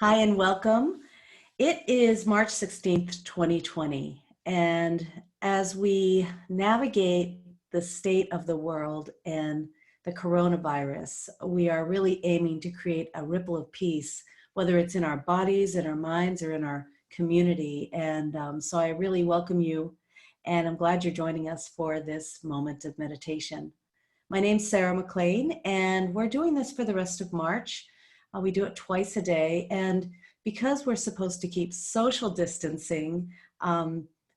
Hi and welcome. It is March 16th, 2020. And as we navigate the state of the world and the coronavirus, we are really aiming to create a ripple of peace, whether it's in our bodies, in our minds, or in our community. And so I really welcome you, and I'm glad you're joining us for this moment of meditation. My name's Sarah McLean, and we're doing this for the rest of March. We do it twice a day, and because we're supposed to keep social distancing,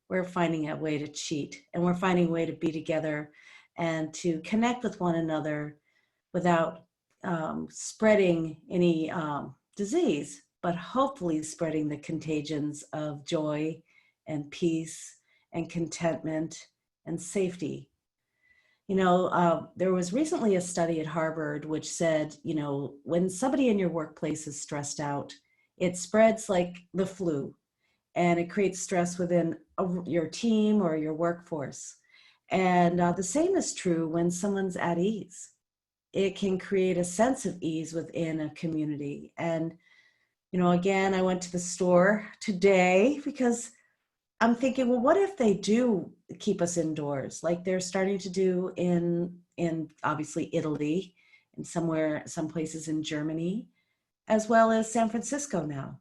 we're finding a way to cheat, and we're finding a way to be together and to connect with one another without spreading any disease, but hopefully spreading the contagions of joy and peace and contentment and safety. There was recently a study at Harvard which said, when somebody in your workplace is stressed out, it spreads like the flu, and it creates stress within your team or your workforce. And the same is true when someone's at ease. It can create a sense of ease within a community. And, again, I went to the store today because I'm thinking, well, what if they do keep us indoors, like they're starting to do in obviously Italy, and some places in Germany, as well as San Francisco now.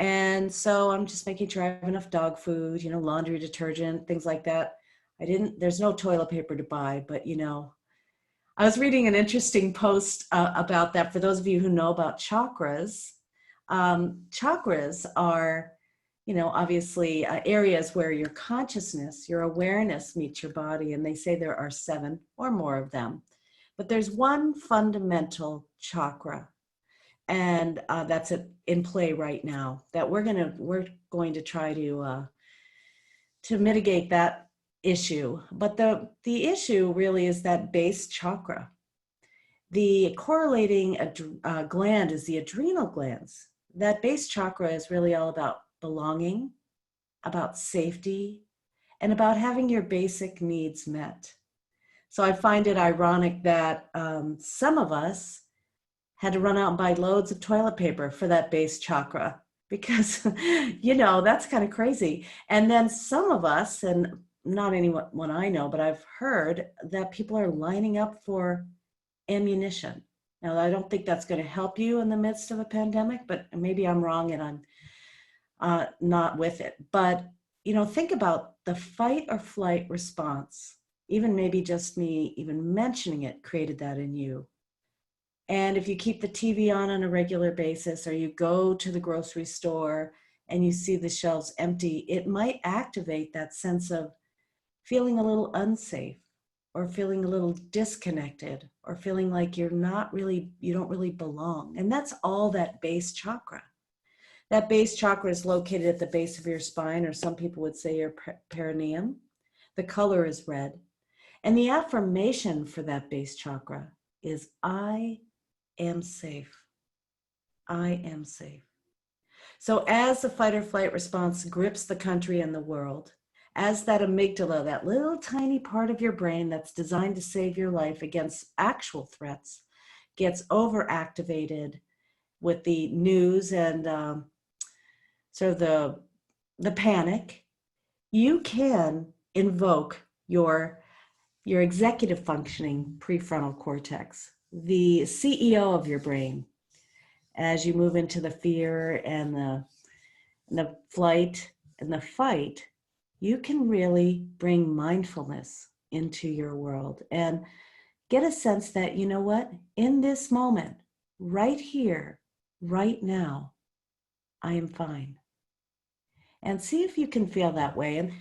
And so I'm just making sure I have enough dog food, laundry detergent, things like that. There's no toilet paper to buy, but I was reading an interesting post about that. For those of you who know about chakras, chakras are obviously areas where your consciousness, your awareness meets your body. And they say there are 7 or more of them. But there's one fundamental chakra, and that's in play right now, that we're going to try to mitigate that issue. But the issue really is that base chakra. The correlating gland is the adrenal glands. That base chakra is really all about belonging, about safety, and about having your basic needs met. So I find it ironic that some of us had to run out and buy loads of toilet paper for that base chakra because, that's kind of crazy. And then some of us, and not anyone I know, but I've heard that people are lining up for ammunition. Now, I don't think that's going to help you in the midst of a pandemic, but maybe I'm wrong and I'm not with it. But, think about the fight or flight response. Even maybe just me even mentioning it created that in you. And if you keep the TV on a regular basis, or you go to the grocery store and you see the shelves empty, it might activate that sense of feeling a little unsafe, or feeling a little disconnected, or feeling like you don't really belong. And that's all that base chakra. That base chakra is located at the base of your spine, or some people would say your perineum. The color is red. And the affirmation for that base chakra is, I am safe. I am safe. So as the fight or flight response grips the country and the world, as that amygdala, that little tiny part of your brain that's designed to save your life against actual threats, gets overactivated with the news and sort of the panic, you can invoke your executive functioning prefrontal cortex, the CEO of your brain. As you move into the fear and the flight and the fight, you can really bring mindfulness into your world and get a sense that, in this moment, right here, right now, I am fine. And see if you can feel that way. And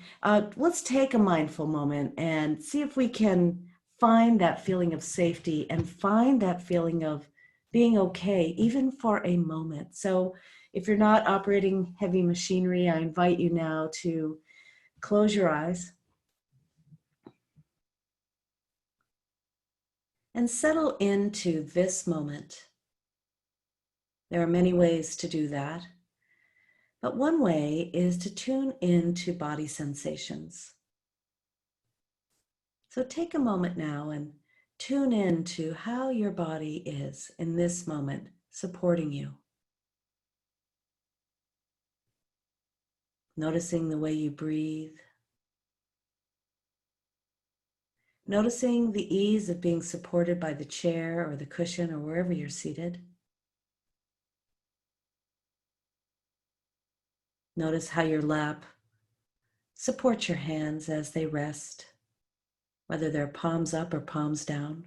let's take a mindful moment and see if we can find that feeling of safety and find that feeling of being okay, even for a moment. So if you're not operating heavy machinery, I invite you now to close your eyes and settle into this moment. There are many ways to do that. But one way is to tune into body sensations. So take a moment now and tune in to how your body is in this moment, supporting you. Noticing the way you breathe. Noticing the ease of being supported by the chair or the cushion or wherever you're seated. Notice how your lap supports your hands as they rest, whether they're palms up or palms down.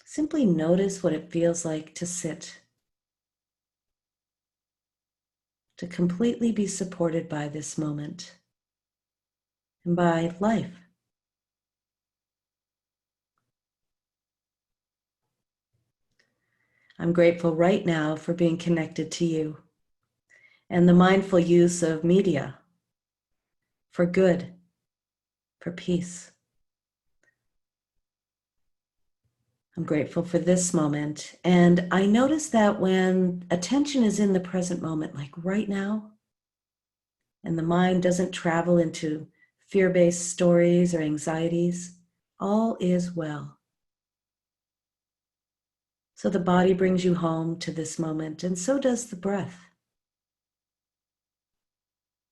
Simply notice what it feels like to sit, to completely be supported by this moment and by life. I'm grateful right now for being connected to you and the mindful use of media for good, for peace. I'm grateful for this moment. And I notice that when attention is in the present moment, like right now, and the mind doesn't travel into fear-based stories or anxieties, all is well. So the body brings you home to this moment, and so does the breath.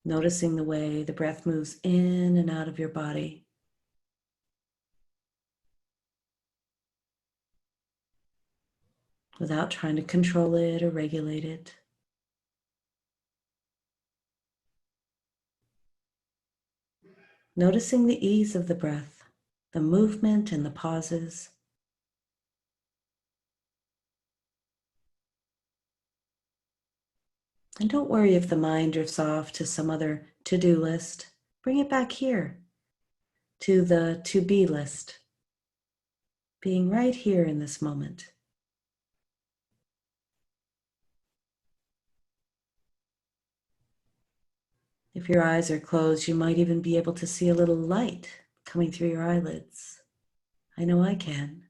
Noticing the way the breath moves in and out of your body. Without trying to control it or regulate it. Noticing the ease of the breath, the movement and the pauses. And don't worry if the mind drifts off to some other to-do list. Bring it back here to the to-be list, being right here in this moment. If your eyes are closed, you might even be able to see a little light coming through your eyelids. I know I can.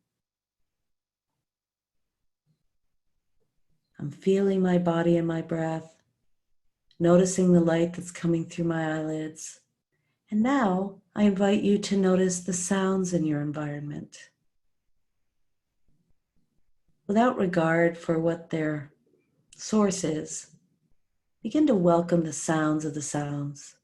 I'm feeling my body and my breath, noticing the light that's coming through my eyelids. And now I invite you to notice the sounds in your environment. Without regard for what their source is, begin to welcome the sounds of the sounds.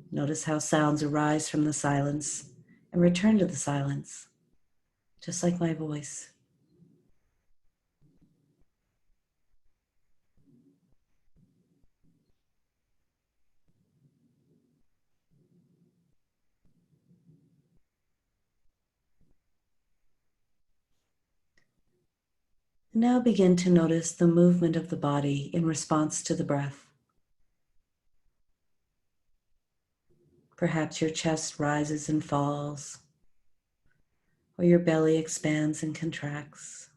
Notice how sounds arise from the silence and return to the silence, just like my voice. Now begin to notice the movement of the body in response to the breath. Perhaps your chest rises and falls, or your belly expands and contracts.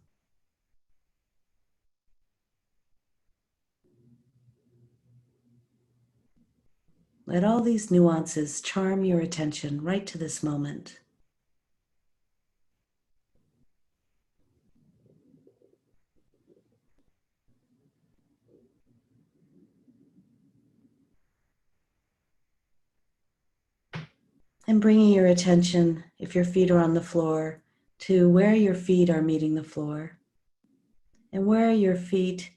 Let all these nuances charm your attention right to this moment. And bringing your attention, if your feet are on the floor, to where your feet are meeting the floor, and where your feet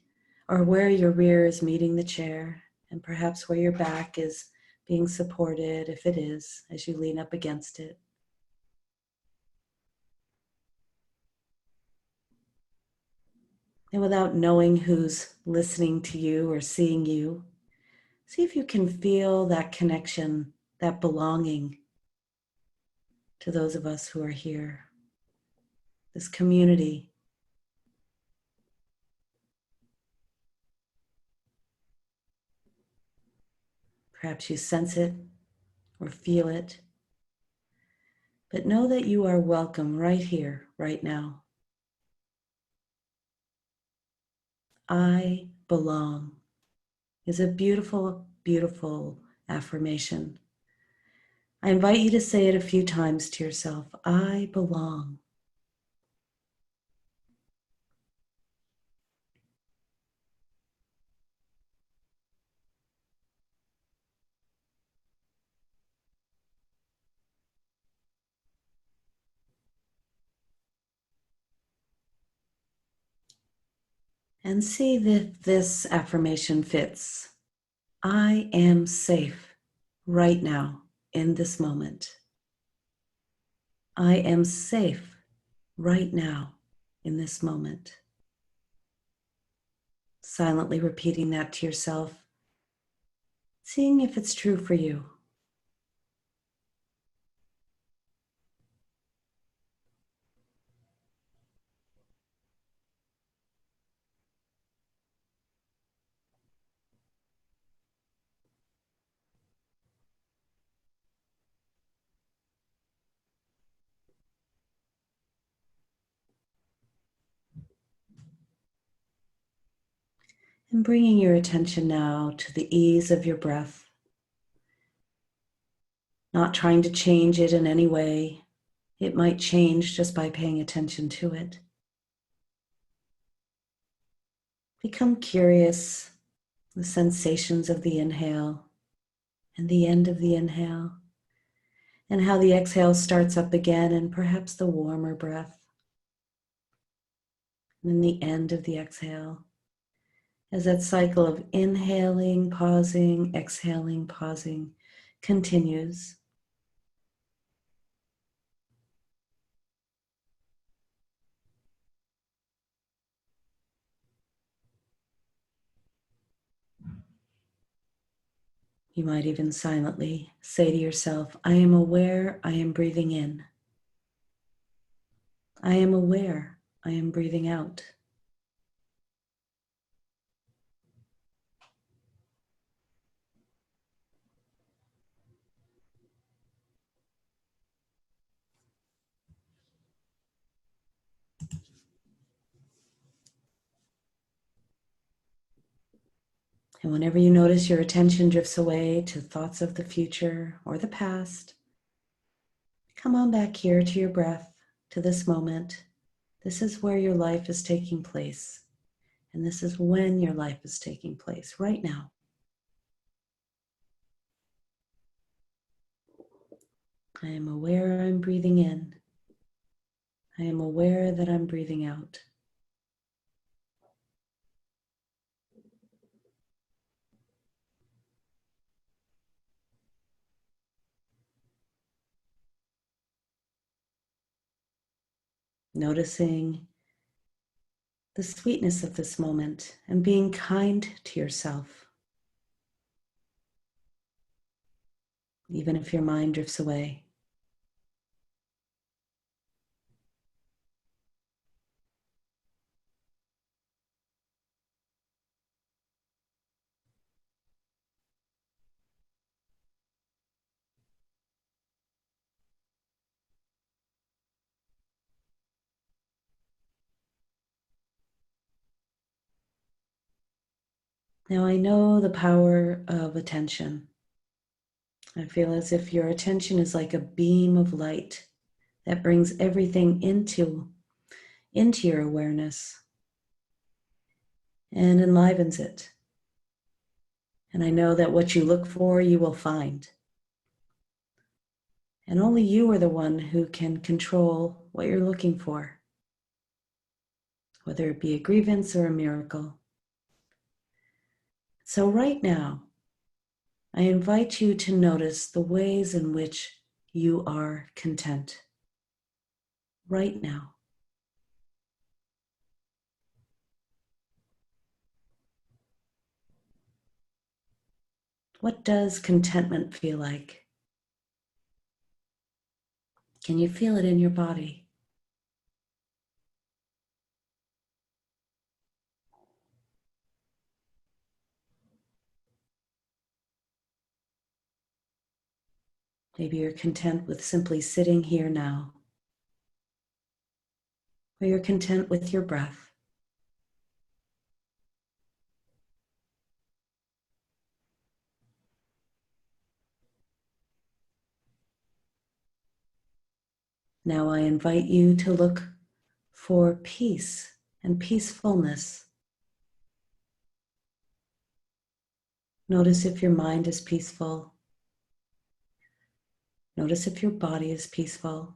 or where your rear is meeting the chair, and perhaps where your back is being supported, if it is, as you lean up against it. And without knowing who's listening to you or seeing you, see if you can feel that connection, that belonging to those of us who are here, this community. Perhaps you sense it or feel it, but know that you are welcome right here, right now. I belong is a beautiful, beautiful affirmation. I invite you to say it a few times to yourself. I belong. And see that this affirmation fits. I am safe right now in this moment. I am safe right now in this moment. Silently repeating that to yourself, seeing if it's true for you. And bringing your attention now to the ease of your breath, not trying to change it in any way. It might change just by paying attention to it. Become curious, the sensations of the inhale and the end of the inhale, and how the exhale starts up again, and perhaps the warmer breath, and then the end of the exhale, as that cycle of inhaling, pausing, exhaling, pausing continues. You might even silently say to yourself, I am aware I am breathing in. I am aware I am breathing out. And whenever you notice your attention drifts away to thoughts of the future or the past, come on back here to your breath, to this moment. This is where your life is taking place. And this is when your life is taking place, right now. I am aware I'm breathing in. I am aware that I'm breathing out. Noticing the sweetness of this moment and being kind to yourself, even if your mind drifts away. Now I know the power of attention. I feel as if your attention is like a beam of light that brings everything into your awareness and enlivens it. And I know that what you look for, you will find. And only you are the one who can control what you're looking for, whether it be a grievance or a miracle. So right now, I invite you to notice the ways in which you are content. Right now. What does contentment feel like? Can you feel it in your body? Maybe you're content with simply sitting here now. Or you're content with your breath. Now I invite you to look for peace and peacefulness. Notice if your mind is peaceful. Notice if your body is peaceful.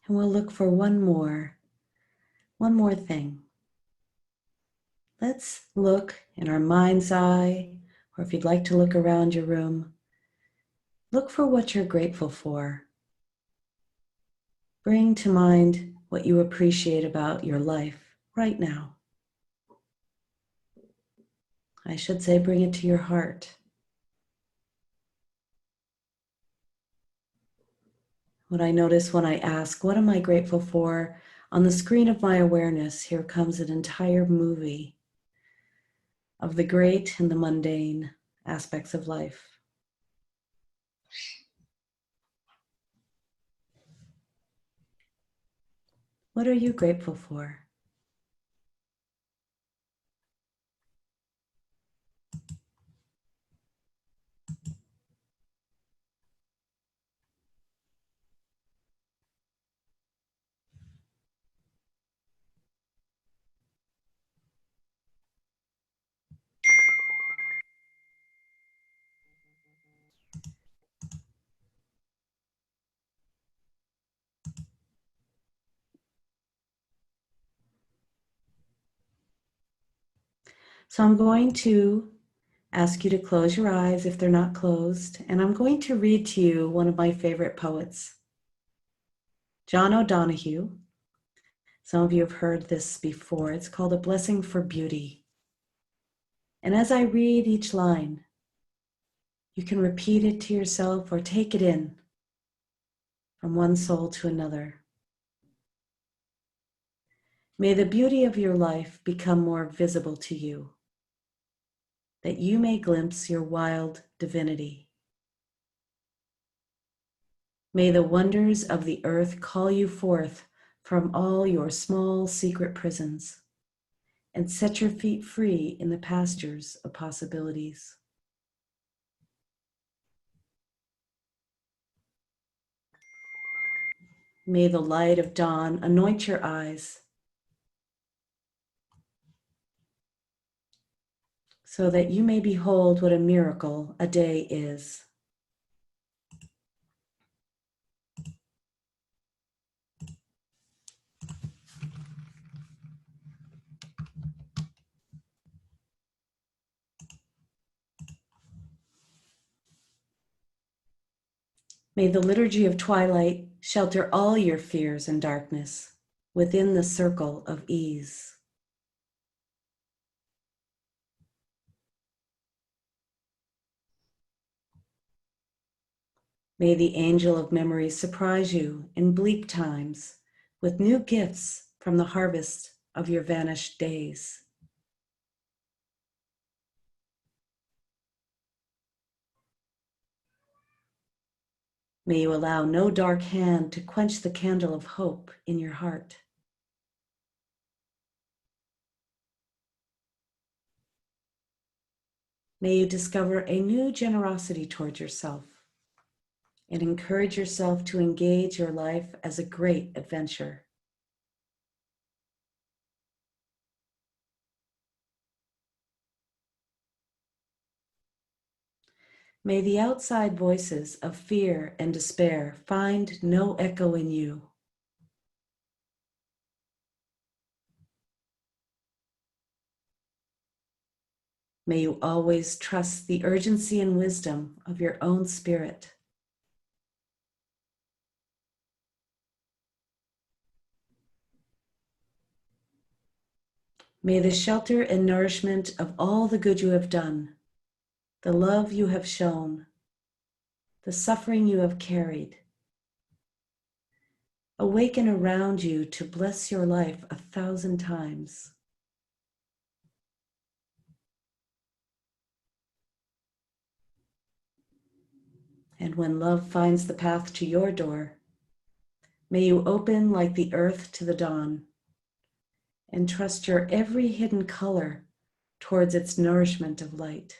And we'll look for one more thing. Let's look in our mind's eye, or if you'd like to look around your room, look for what you're grateful for. Bring to mind what you appreciate about your life right now. I should say, bring it to your heart. What I notice when I ask, what am I grateful for? On the screen of my awareness, here comes an entire movie of the great and the mundane aspects of life. What are you grateful for? So I'm going to ask you to close your eyes if they're not closed, and I'm going to read to you one of my favorite poets, John O'Donohue. Some of you have heard this before. It's called A Blessing for Beauty. And as I read each line, you can repeat it to yourself or take it in from one soul to another. May the beauty of your life become more visible to you, that you may glimpse your wild divinity. May the wonders of the earth call you forth from all your small secret prisons and set your feet free in the pastures of possibilities. May the light of dawn anoint your eyes so that you may behold what a miracle a day is. May the liturgy of twilight shelter all your fears and darkness within the circle of ease. May the angel of memory surprise you in bleak times with new gifts from the harvest of your vanished days. May you allow no dark hand to quench the candle of hope in your heart. May you discover a new generosity towards yourself and encourage yourself to engage your life as a great adventure. May the outside voices of fear and despair find no echo in you. May you always trust the urgency and wisdom of your own spirit. May the shelter and nourishment of all the good you have done, the love you have shown, the suffering you have carried, awaken around you to bless your life 1,000 times. And when love finds the path to your door, may you open like the earth to the dawn and trust your every hidden color towards its nourishment of light.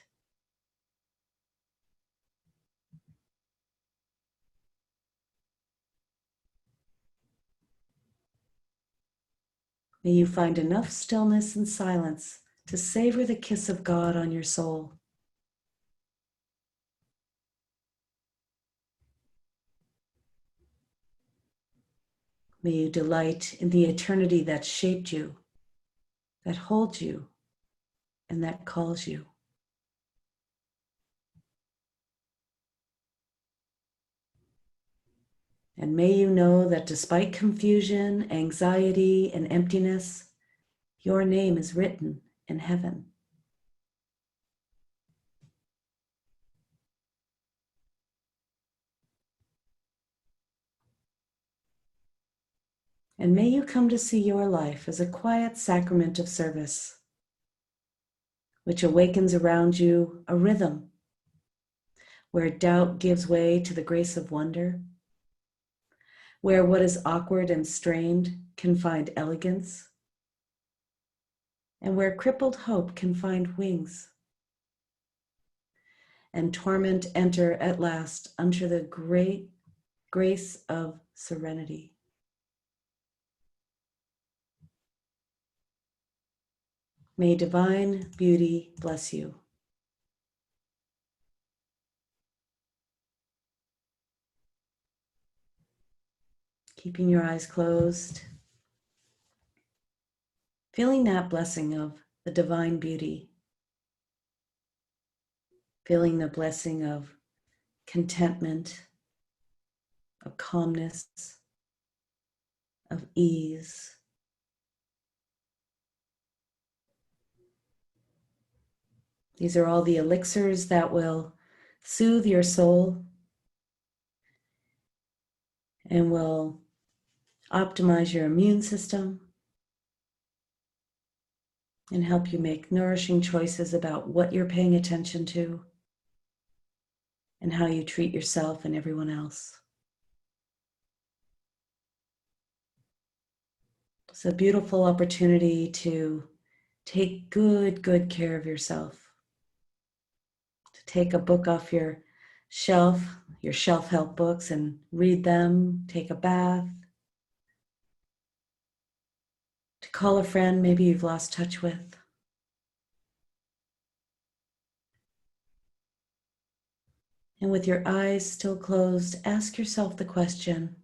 May you find enough stillness and silence to savor the kiss of God on your soul. May you delight in the eternity that shaped you, that holds you, and that calls you. And may you know that despite confusion, anxiety, and emptiness, your name is written in heaven. And may you come to see your life as a quiet sacrament of service, which awakens around you a rhythm where doubt gives way to the grace of wonder, where what is awkward and strained can find elegance, and where crippled hope can find wings, and torment enter at last under the great grace of serenity. May divine beauty bless you. Keeping your eyes closed, feeling that blessing of the divine beauty, feeling the blessing of contentment, of calmness, of ease. These are all the elixirs that will soothe your soul and will optimize your immune system and help you make nourishing choices about what you're paying attention to and how you treat yourself and everyone else. It's a beautiful opportunity to take good care of yourself. To take a book off your shelf help books, and read them, take a bath. To call a friend maybe you've lost touch with. And with your eyes still closed, ask yourself the question,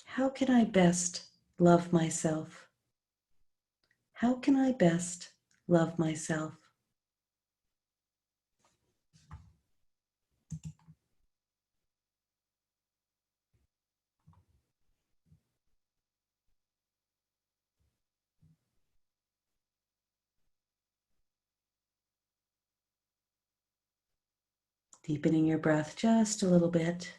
how can I best love myself? How can I best love myself? Deepening your breath just a little bit.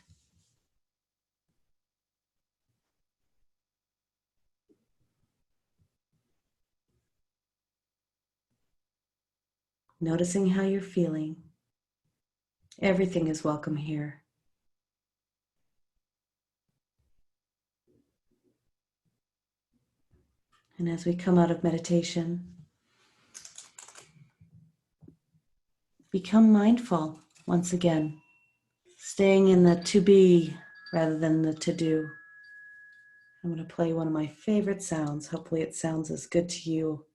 Noticing how you're feeling. Everything is welcome here. And as we come out of meditation, become mindful once again, staying in the to be rather than the to do. I'm going to play one of my favorite sounds. Hopefully it sounds as good to you.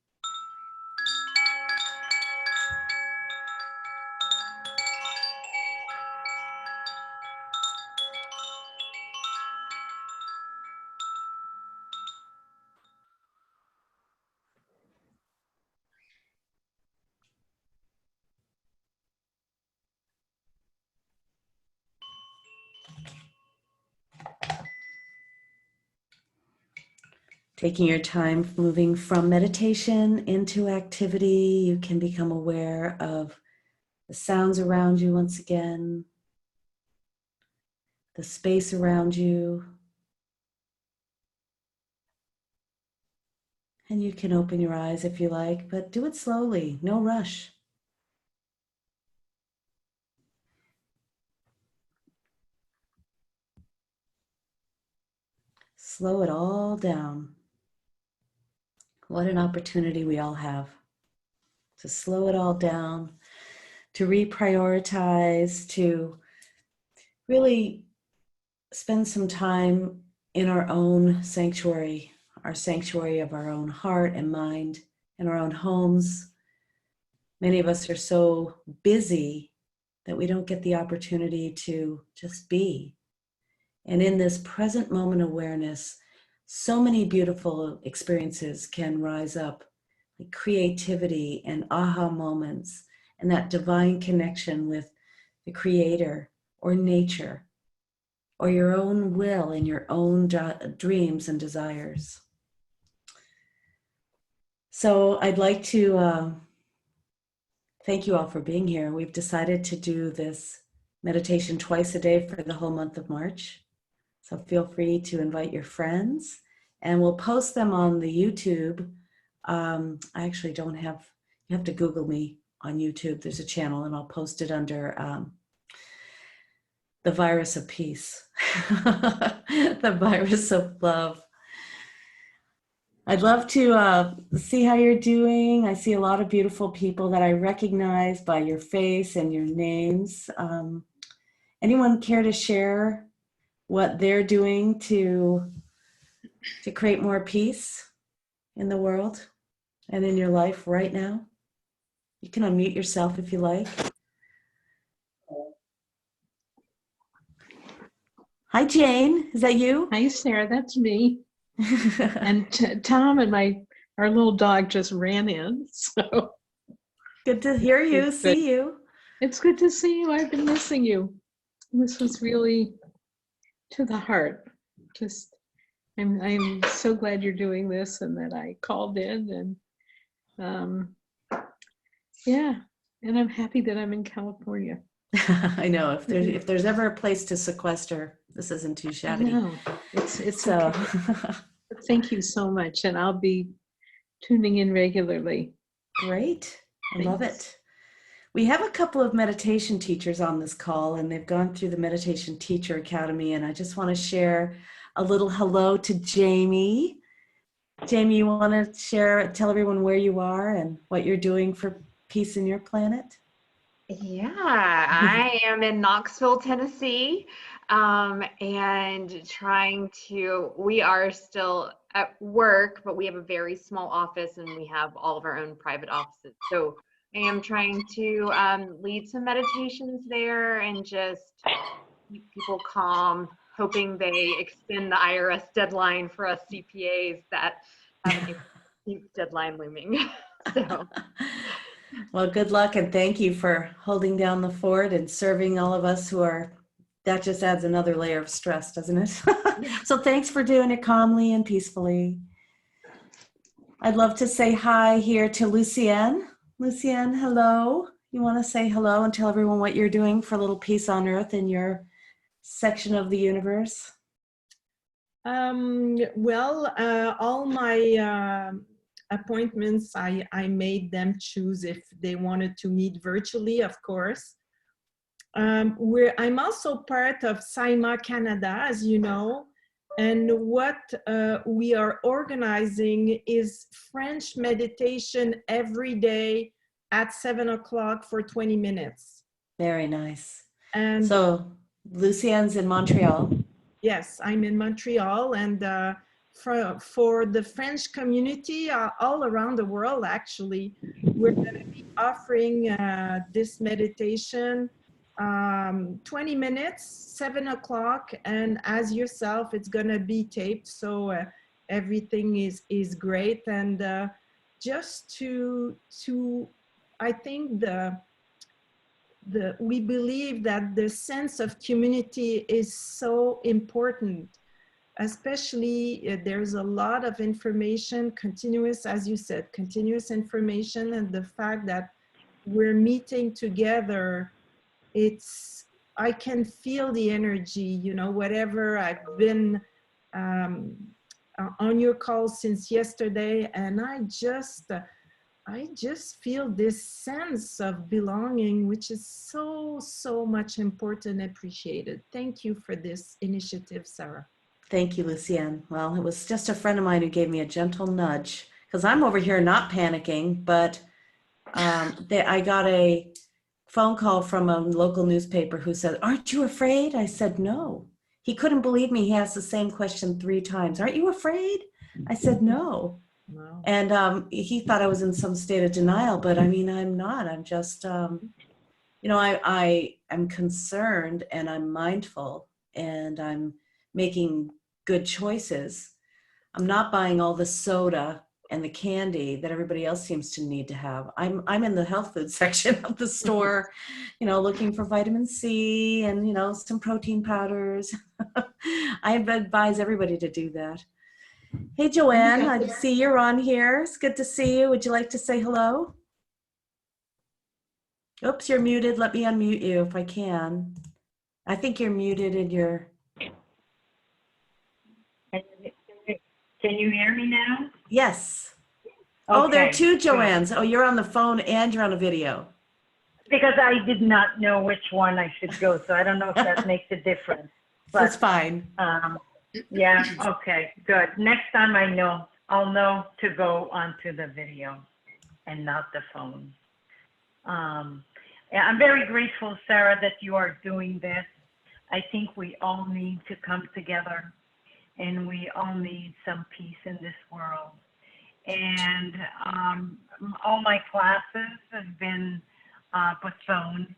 Taking your time moving from meditation into activity, you can become aware of the sounds around you once again, the space around you. And you can open your eyes if you like, but do it slowly, no rush. Slow it all down. What an opportunity we all have to slow it all down, to reprioritize, to really spend some time in our own sanctuary, our sanctuary of our own heart and mind, in our own homes. Many of us are so busy that we don't get the opportunity to just be And in this present moment awareness, so many beautiful experiences can rise up, like creativity and aha moments, and that divine connection with the creator or nature, or your own will and your own dreams and desires. So I'd like to thank you all for being here. We've decided to do this meditation twice a day for the whole month of March. So feel free to invite your friends, and we'll post them on the YouTube. I actually don't have, you have to Google me on YouTube. There's a channel, and I'll post it under the virus of peace, the virus of love. I'd love to see how you're doing. I see a lot of beautiful people that I recognize by your face and your names. Anyone care to share what they're doing to create more peace in the world and in your life right now? You can unmute yourself if you like. Hi, Jane. Is that you? Hi, Sarah. That's me. And Tom and our little dog just ran in. So good to hear you, see you. It's good to see you. I've been missing you. This was really to the heart. Just, I'm so glad you're doing this and that I called in, and yeah, and I'm happy that I'm in California. I know, if there's ever a place to sequester, this isn't too shabby. No, it's so. Okay. Thank you so much, and I'll be tuning in regularly. Great, I love it. We have a couple of meditation teachers on this call, and they've gone through the Meditation Teacher Academy, and I just want to share a little hello to Jamie. Jamie, you want to tell everyone where you are and what you're doing for peace in your planet? Yeah, I am in Knoxville, Tennessee, and we are still at work, but we have a very small office and we have all of our own private offices. So I am trying to lead some meditations there and just keep people calm, hoping they extend the IRS deadline for us CPAs that have a deadline looming. So. Well, good luck, and thank you for holding down the fort and serving all of us that just adds another layer of stress, doesn't it? So thanks for doing it calmly and peacefully. I'd love to say hi here to Lucienne. Lucienne, hello. You want to say hello and tell everyone what you're doing for a little peace on earth in your section of the universe? Well, all my appointments, I made them choose if they wanted to meet virtually, of course. I'm also part of SAIMA Canada, as you know, and what we are organizing is French meditation every day at 7 o'clock for 20 minutes. Very nice. And so Lucienne's in Montreal. Yes, I'm in Montreal, and for the French community all around the world, actually, we're going to be offering this meditation 20 minutes, 7 o'clock, and as yourself, it's going to be taped, so everything is great. And just to I think we believe that the sense of community is so important. Especially, there's a lot of information, continuous, as you said, continuous information, and the fact that we're meeting together, I can feel the energy, whatever. I've been on your call since yesterday, and I just feel this sense of belonging, which is so much important and appreciated. Thank you for this initiative, Sarah. Thank you, Lucienne. Well, it was just a friend of mine who gave me a gentle nudge, because I'm over here not panicking, but I got a phone call from a local newspaper who said, "Aren't you afraid?" I said, "No." He couldn't believe me. He asked the same question 3 times. "Aren't you afraid?" I said, "No." Wow. And he thought I was in some state of denial, but I mean, I'm not. I'm just, I am concerned, and I'm mindful, and I'm making good choices. I'm not buying all the soda and the candy that everybody else seems to need to have. I'm in the health food section of the store, looking for vitamin C and, some protein powders. I advise everybody to do that. Hey, Joanne, I see you're on here. It's good to see you. Would you like to say hello? Oops, you're muted. Let me unmute you if I can. I think you're muted in your... Can you hear me now? Yes. Okay, Oh, there are two good. Joannes. Oh, you're on the phone and you're on a video. Because I did not know which one I should go, so I don't know if that makes a difference. That's fine. Yeah, okay, good. Next time I'll know to go onto the video and not the phone. Yeah, I'm very grateful, Sarah, that you are doing this. I think we all need to come together, and we all need some peace in this world. And all my classes have been postponed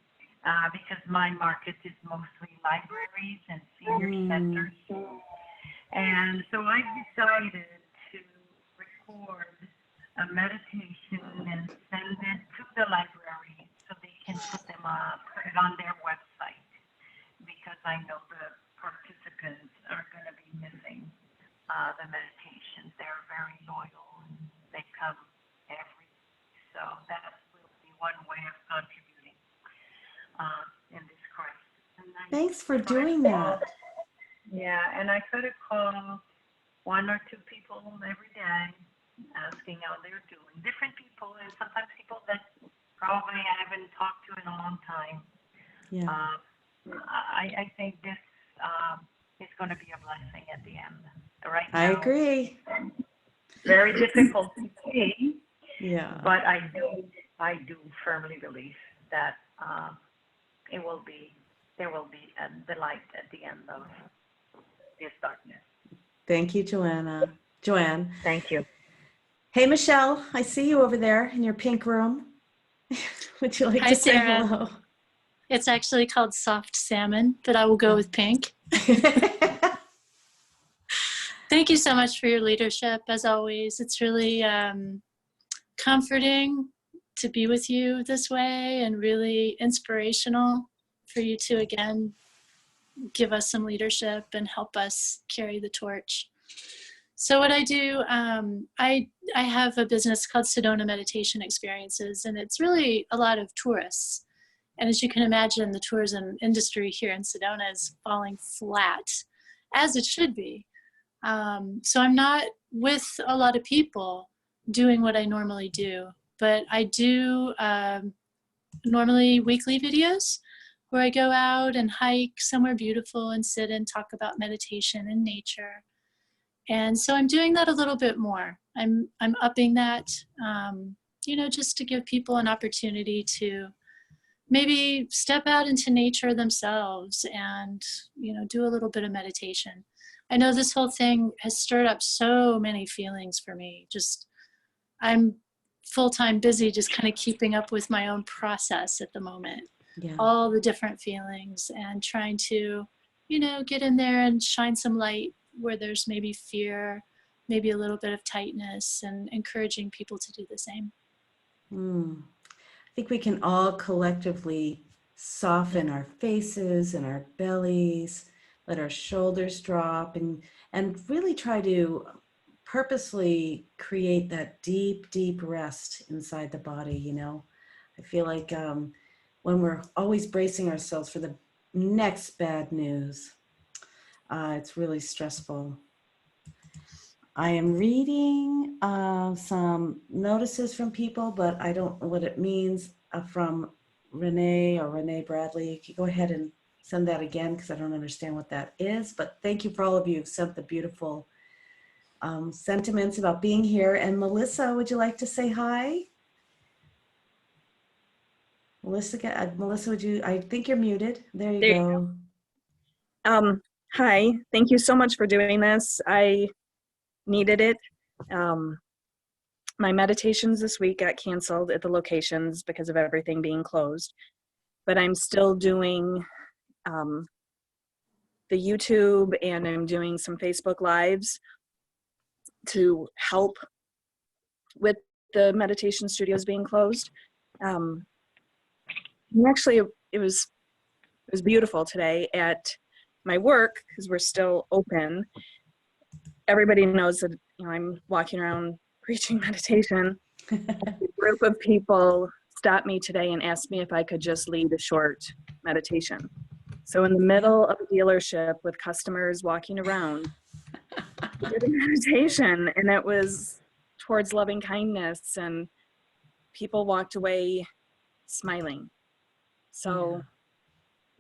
because my market is mostly libraries and senior centers. And so I've decided to record a meditation and send it to the library so they can put it on their website, because I know the participants are going to be missing the meditations. They're very loyal and they come every week. So that will be one way of contributing in this crisis. Thanks for doing that. Yeah, and I try to call one or two people every day, asking how they're doing. Different people, and sometimes people that probably I haven't talked to in a long time. Yeah. I think this is going to be a blessing at the end. Right now, I agree. very difficult to see. Yeah. But I do firmly believe that there will be the light at the end of this darkness. Thank you, Joanne. Thank you. Hey, Michelle, I see you over there in your pink room. Would you like Hi, to say Sarah. hello? It's actually called soft salmon, but I will go with pink. Thank you so much for your leadership, as always. It's really comforting to be with you this way, and really inspirational for you to, again, give us some leadership and help us carry the torch. So what I do, I have a business called Sedona Meditation Experiences, and it's really a lot of tourists. And as you can imagine, the tourism industry here in Sedona is falling flat, as it should be. So I'm not with a lot of people doing what I normally do, but I do normally weekly videos where I go out and hike somewhere beautiful and sit and talk about meditation and nature. And so I'm doing that a little bit more. I'm upping that, just to give people an opportunity to maybe step out into nature themselves and, do a little bit of meditation. I know this whole thing has stirred up so many feelings for me. I'm full-time busy just kind of keeping up with my own process at the moment. Yeah. All the different feelings and trying to, get in there and shine some light where there's maybe fear, maybe a little bit of tightness, and encouraging people to do the same. I think we can all collectively soften our faces and our bellies, let our shoulders drop, and really try to purposely create that deep, deep rest inside the body. I feel like when we're always bracing ourselves for the next bad news, it's really stressful. I am reading some notices from people, but I don't know what it means from Renee Bradley. You can go ahead and send that again because I don't understand what that is. But thank you for all of you who've sent the beautiful sentiments about being here. And Melissa, would you like to say hi? Melissa, would you? I think you're muted. There you go. Hi, thank you so much for doing this. I needed it. My meditations this week got canceled at the locations because of everything being closed, but I'm still doing the YouTube and I'm doing some Facebook Lives to help with the meditation studios being closed. And actually, it was beautiful today at my work because we're still open. Everybody knows that I'm walking around preaching meditation. A group of people stopped me today and asked me if I could just lead a short meditation. So in the middle of a dealership with customers walking around, I did a meditation, and it was towards loving kindness, and people walked away smiling. So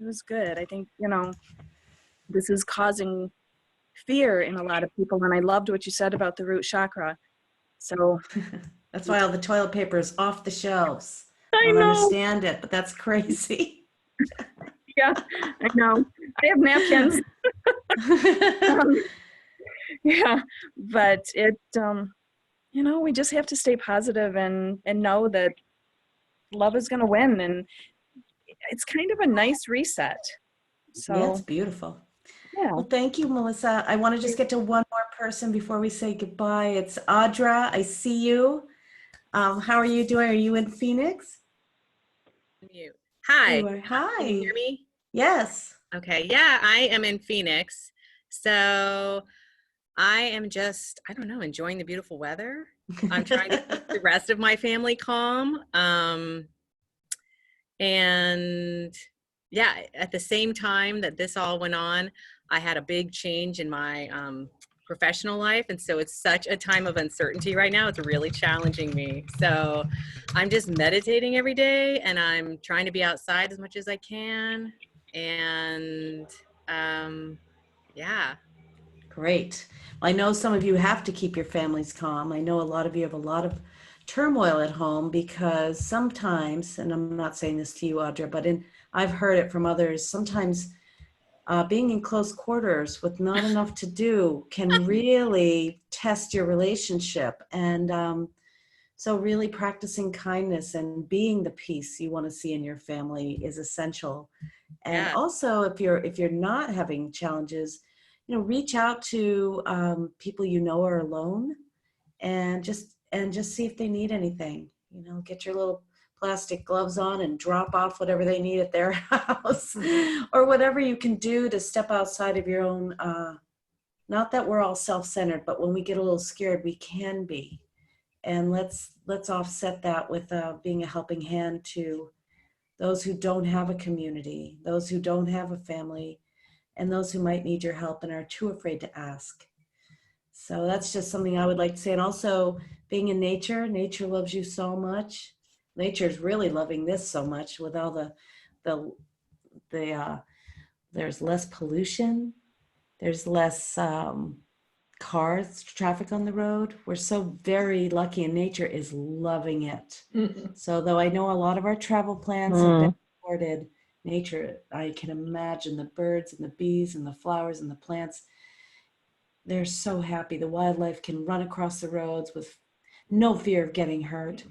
it was good. I think, this is causing fear in a lot of people, and I loved what you said about the root chakra. So That's why all the toilet paper is off the shelves. I I don't know. understand it, but that's crazy. Yeah, I know. I have napkins. Yeah, but we just have to stay positive and know that love is going to win, and it's kind of a nice reset. So Yeah, it's beautiful. yeah. Well, thank you, Melissa. I want to just get to one more person before we say goodbye. It's Audra. I see you. How are you doing? Are you in Phoenix? Mute. Hi. You are. Hi. Can you hear me? Yes. Okay. Yeah, I am in Phoenix. So I am just, I don't know, enjoying the beautiful weather. I'm trying to keep the rest of my family calm. And yeah, at the same time that this all went on, I had a big change in my professional life. And so it's such a time of uncertainty right now. It's really challenging me. So I'm just meditating every day, and I'm trying to be outside as much as I can. And yeah. Great. Well, I know some of you have to keep your families calm. I know a lot of you have a lot of turmoil at home because sometimes, and I'm not saying this to you, Audra, but I've heard it from others, sometimes being in close quarters with not enough to do can really test your relationship. And so really practicing kindness and being the peace you want to see in your family is essential. And Yeah. also, if you're not having challenges, reach out to people are alone, and just see if they need anything. Get your little plastic gloves on and drop off whatever they need at their house, or whatever you can do to step outside of your own. Not that we're all self-centered, but when we get a little scared, we can be. And let's offset that with being a helping hand to those who don't have a community, those who don't have a family, and those who might need your help and are too afraid to ask. So that's just something I would like to say. And also being in nature loves you so much. Nature's really loving this so much with all the there's less pollution, there's less cars, traffic on the road. We're so very lucky, and nature is loving it. So though I know a lot of our travel plans have been aborted, nature, I can imagine the birds and the bees and the flowers and the plants, they're so happy. The wildlife can run across the roads with no fear of getting hurt.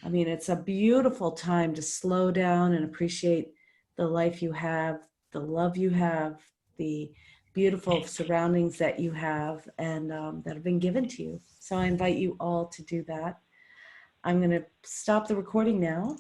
I mean, it's a beautiful time to slow down and appreciate the life you have, the love you have, the beautiful surroundings that you have, and that have been given to you. So I invite you all to do that. I'm going to stop the recording now.